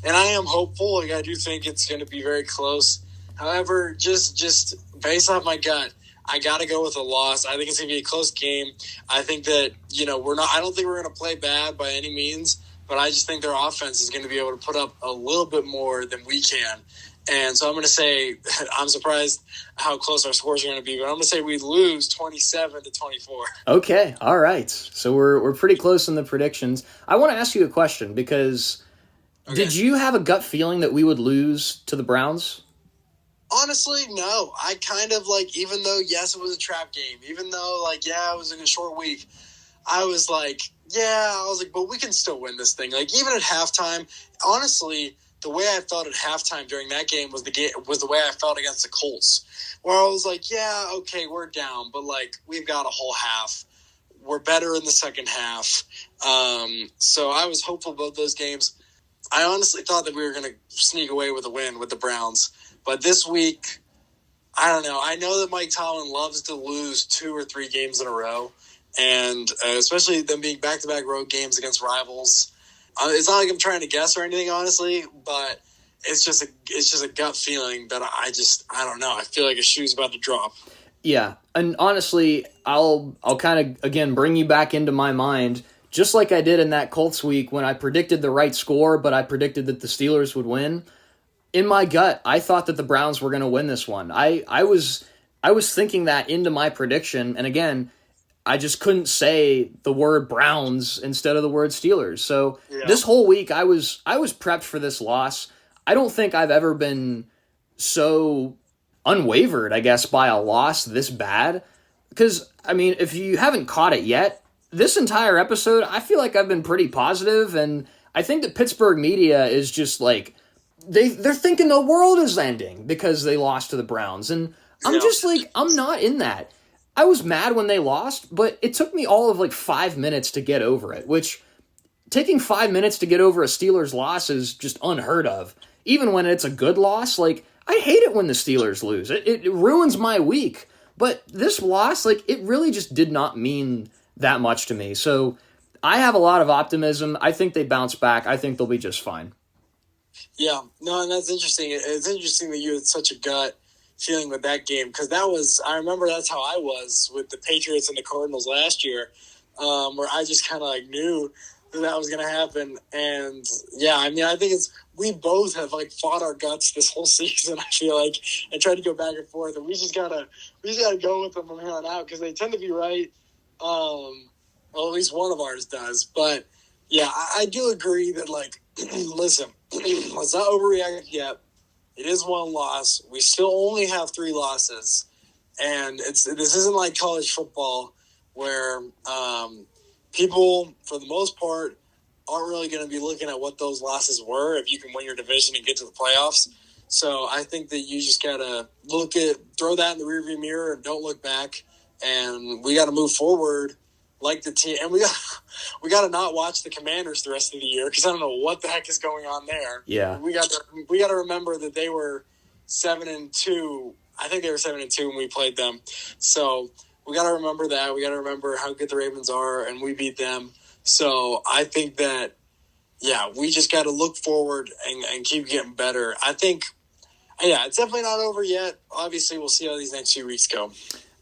And I am hopeful. I do think it's going to be very close. However, just based off my gut, I got to go with a loss. I think it's going to be a close game. I think that, I don't think we're going to play bad by any means, but I just think their offense is going to be able to put up a little bit more than we can. And so I'm going to say, I'm surprised how close our scores are going to be, but I'm going to say we lose 27-24. Okay, all right. So we're pretty close in the predictions. I want to ask you a question because did you have a gut feeling that we would lose to the Browns? Honestly, no. I kind of even though, yes, it was a trap game, even though, it was in a short week, I was but we can still win this thing. Even at halftime, honestly, the way I felt at halftime during that game was the way I felt against the Colts, where I was yeah, okay, we're down, but we've got a whole half. We're better in the second half. So I was hopeful about those games. I honestly thought that we were going to sneak away with a win with the Browns, but this week I don't know. I know that Mike Tomlin loves to lose 2 or 3 games in a row, and especially them being back-to-back road games against rivals. It's not like I'm trying to guess or anything, honestly, but it's just a gut feeling that I don't know. I feel like a shoe's about to drop. Yeah, and honestly, I'll kind of, again, bring you back into my mind, just like I did in that Colts week when I predicted the right score, but I predicted that the Steelers would win. In my gut, I thought that the Browns were going to win this one. I was thinking that into my prediction, and again, I just couldn't say the word Browns instead of the word Steelers. So This whole week, I was prepped for this loss. I don't think I've ever been so unwavered, I guess, by a loss this bad. Because, I mean, if you haven't caught it yet, this entire episode, I feel like I've been pretty positive, and I think that Pittsburgh media is just like, they're thinking the world is ending because they lost to the Browns. And I'm just like, I'm not in that. I was mad when they lost, but it took me all of like 5 minutes to get over it, which taking 5 minutes to get over a Steelers loss is just unheard of. Even when it's a good loss, like, I hate it when the Steelers lose. It ruins my week. But this loss, like, it really just did not mean that much to me. So I have a lot of optimism. I think they bounce back. I think they'll be just fine. Yeah, no, and that's interesting. It's interesting that you had such a gut feeling with that game, because I remember that's how I was with the Patriots and the Cardinals last year, where I just kind of like knew that was going to happen. And yeah, I mean, I think we both have like fought our guts this whole season, I feel like, and tried to go back and forth, and we just gotta go with them from here on out, because they tend to be right. Well, at least one of ours does. But yeah, I do agree that, like, listen, let's not overreact yet. It is one loss. We still only have 3 losses, and this isn't like college football where people, for the most part, aren't really going to be looking at what those losses were if you can win your division and get to the playoffs. So I think that you just got to throw that in the rearview mirror and don't look back. And we got to move forward like the team. And we got to not watch the Commanders the rest of the year, because I don't know what the heck is going on there. Yeah. We got to remember that they were 7-2. I think they were 7-2 when we played them. So we got to remember that. We got to remember how good the Ravens are, and we beat them. So I think that, yeah, we just got to look forward and keep getting better. I think, yeah, it's definitely not over yet. Obviously, we'll see how these next few weeks go.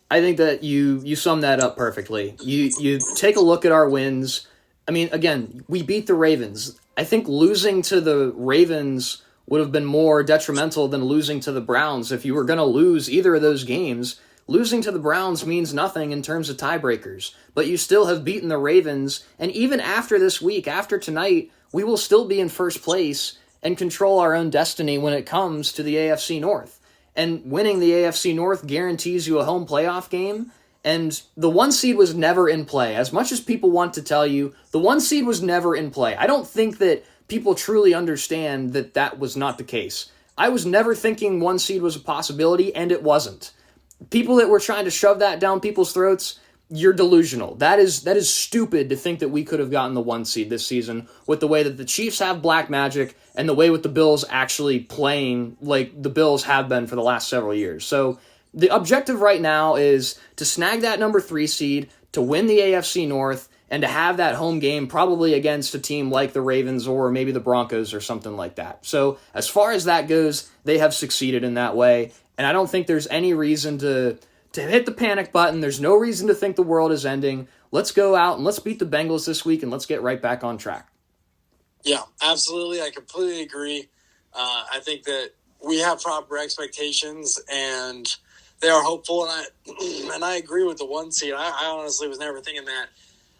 I think that you sum that up perfectly. You take a look at our wins. I mean, again, we beat the Ravens. I think losing to the Ravens would have been more detrimental than losing to the Browns. If you were going to lose either of those games, losing to the Browns means nothing in terms of tiebreakers. But you still have beaten the Ravens, and even after this week, after tonight, we will still be in first place and control our own destiny when it comes to the AFC North. And winning the AFC North guarantees you a home playoff game. And the 1 seed was never in play. As much as people want to tell you, the 1 seed was never in play. I don't think that people truly understand that that was not the case. I was never thinking 1 seed was a possibility, and it wasn't. People that were trying to shove that down people's throats, you're delusional. That is stupid to think that we could have gotten the 1 seed this season with the way that the Chiefs have black magic and the way with the Bills actually playing like the Bills have been for the last several years. So the objective right now is to snag that number 3 seed, to win the AFC North, and to have that home game probably against a team like the Ravens or maybe the Broncos or something like that. So as far as that goes, they have succeeded in that way, and I don't think there's any reason to hit the panic button. There's no reason to think the world is ending. Let's go out and let's beat the Bengals this week, and let's get right back on track. Yeah, absolutely. I completely agree. I think that we have proper expectations, and they are hopeful, and I agree with the 1 seed. I honestly was never thinking that.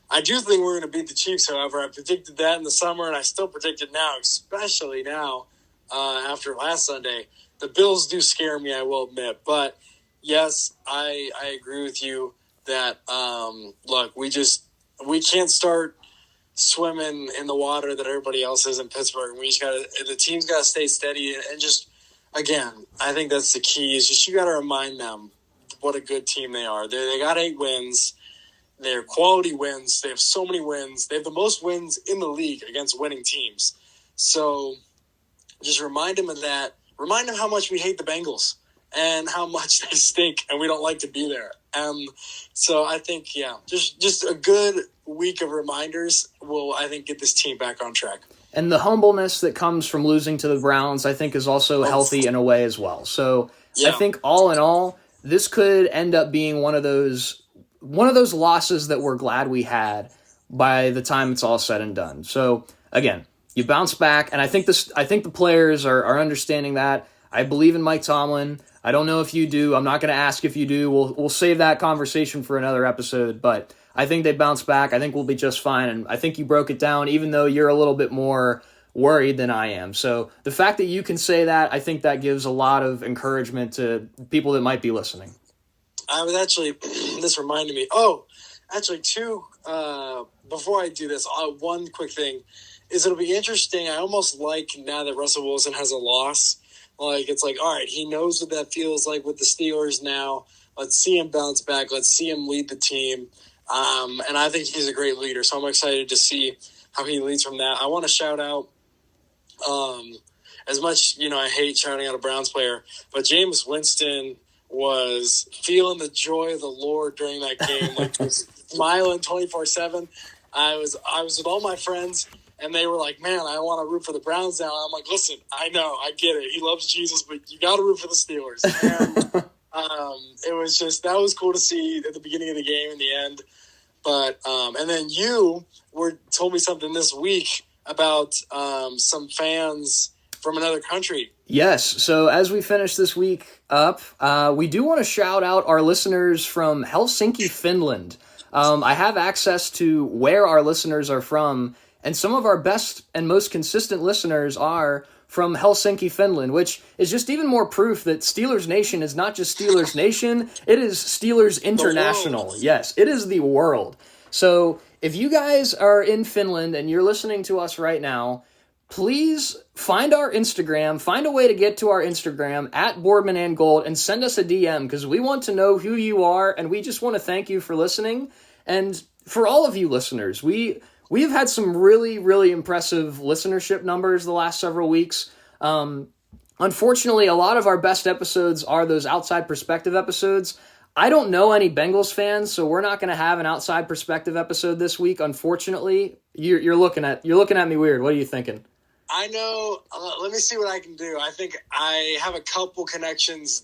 I do think we're going to beat the Chiefs, however. I predicted that in the summer, and I still predict it now, especially now after last Sunday. The Bills do scare me, I will admit. But, yes, I agree with you that, look, we can't start swimming in the water that everybody else is in Pittsburgh. The team's got to stay steady and just, again, I think that's the key, is just you got to remind them what a good team they are. They got 8 wins. They're quality wins. They have so many wins. They have the most wins in the league against winning teams. So just remind them of that. Remind them how much we hate the Bengals. and how much they stink, and we don't like to be there. So I think, just a good week of reminders will, I think, get this team back on track. And the humbleness that comes from losing to the Browns, I think, is also healthy in a way as well. So I think all in all, this could end up being one of those losses that we're glad we had by the time it's all said and done. So again, you bounce back, and I think the players are understanding that. I believe in Mike Tomlin. I don't know if you do. I'm not going to ask if you do. We'll save that conversation for another episode, but I think they bounce back. I think we'll be just fine, and I think you broke it down, even though you're a little bit more worried than I am. So the fact that you can say that, I think that gives a lot of encouragement to people that might be listening. I was actually, this reminded me, before I do this, one quick thing is it'll be interesting. I almost like now that Russell Wilson has a loss, like it's like, all right, he knows what that feels like with the Steelers now. Let's see him bounce back. Let's see him lead the team. And I think he's a great leader, so I'm excited to see how he leads from that. I want to shout out, as much, I hate shouting out a Browns player, but Jameis Winston was feeling the joy of the Lord during that game, like smiling 24/7. I was with all my friends, and they were like, man, I want to root for the Browns now. I'm like, listen, I know, I get it. He loves Jesus, but you got to root for the Steelers. And it was just, that was cool to see at the beginning of the game and the end. But, and then you told me something this week about some fans from another country. Yes. So as we finish this week up, we do want to shout out our listeners from Helsinki, Finland. I have access to where our listeners are from, and some of our best and most consistent listeners are from Helsinki, Finland, which is just even more proof that Steelers Nation is not just Steelers Nation, it is Steelers International. Yes, it is the world. So if you guys are in Finland and you're listening to us right now, please find our Instagram, find a way to get to our Instagram at Boardman and Gold, and send us a DM, because we want to know who you are, and we just want to thank you for listening. And for all of you listeners, we've had some really, really impressive listenership numbers the last several weeks. Unfortunately, a lot of our best episodes are those outside perspective episodes. I don't know any Bengals fans, so we're not going to have an outside perspective episode this week. Unfortunately, you're looking at me weird. What are you thinking? I know. Let me see what I can do. I think I have a couple connections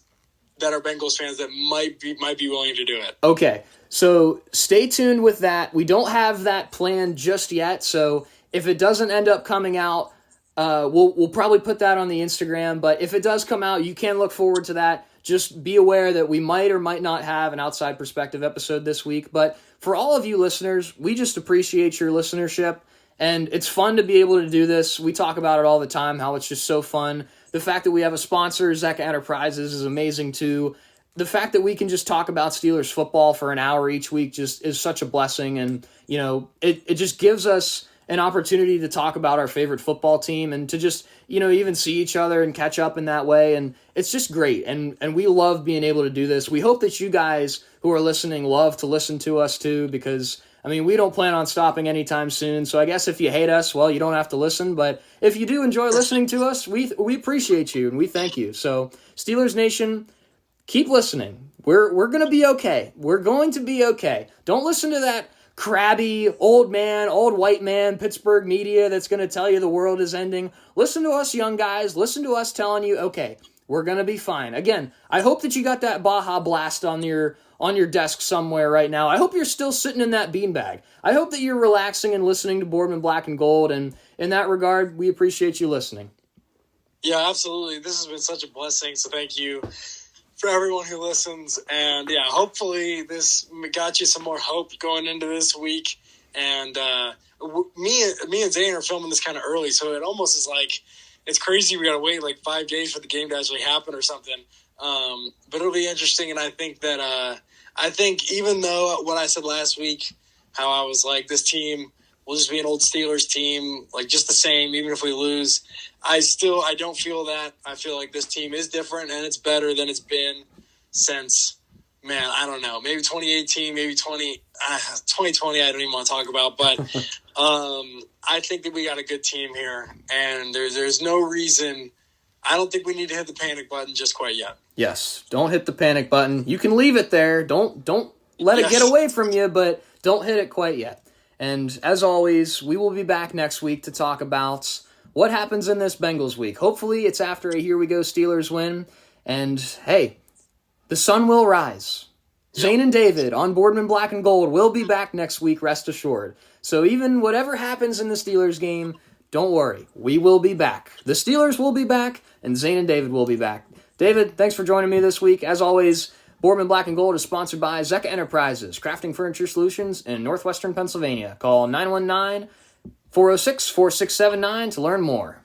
that are Bengals fans that might be willing to do it. Okay, so stay tuned with that. We don't have that planned just yet, so if it doesn't end up coming out, we'll probably put that on the Instagram. But if it does come out, you can look forward to that. Just be aware that we might or might not have an outside perspective episode this week. But for all of you listeners, we just appreciate your listenership. And it's fun to be able to do this. We talk about it all the time, how it's just so fun. The fact that we have a sponsor, Zeka Enterprises, is amazing too. The fact that we can just talk about Steelers football for an hour each week just is such a blessing. And, it just gives us an opportunity to talk about our favorite football team and to just, even see each other and catch up in that way. And it's just great. And we love being able to do this. We hope that you guys who are listening love to listen to us too, because we don't plan on stopping anytime soon. So I guess if you hate us, well, you don't have to listen. But if you do enjoy listening to us, we appreciate you and we thank you. So Steelers Nation, keep listening. We're going to be okay. We're going to be okay. Don't listen to that crabby old white man Pittsburgh media that's going to tell you the world is ending. Listen to us young guys. Listen to us telling you, okay, we're going to be fine. Again, I hope that you got that Baja Blast on your desk somewhere right now. I hope you're still sitting in that beanbag. I hope that you're relaxing and listening to Boardman Black and Gold. And in that regard, we appreciate you listening. Yeah, absolutely. This has been such a blessing. So thank you for everyone who listens. And yeah, hopefully this got you some more hope going into this week. And me and Zane are filming this kind of early. So it almost is like, it's crazy. We got to wait like 5 days for the game to actually happen or something. But it'll be interesting. And I think that, even though what I said last week, how I was like, this team will just be an old Steelers team, like just the same, even if we lose, I don't feel that. I feel like this team is different and it's better than it's been since, I don't know, maybe 2018, maybe 2020, I don't even want to talk about, but, I think that we got a good team here and there's no reason. I don't think we need to hit the panic button just quite yet. Yes, don't hit the panic button. You can leave it there. Don't let it get away from you, but don't hit it quite yet. And as always, we will be back next week to talk about what happens in this Bengals week. Hopefully it's after a Here We Go Steelers win. And hey, the sun will rise. Zane and David on Boardman Black and Gold will be back next week, rest assured. So even whatever happens in the Steelers game, don't worry. We will be back. The Steelers will be back, and Zane and David will be back. David, thanks for joining me this week. As always, Boardman Black and Gold is sponsored by Zecca Enterprises, crafting furniture solutions in northwestern Pennsylvania. Call 919-406-4679 to learn more.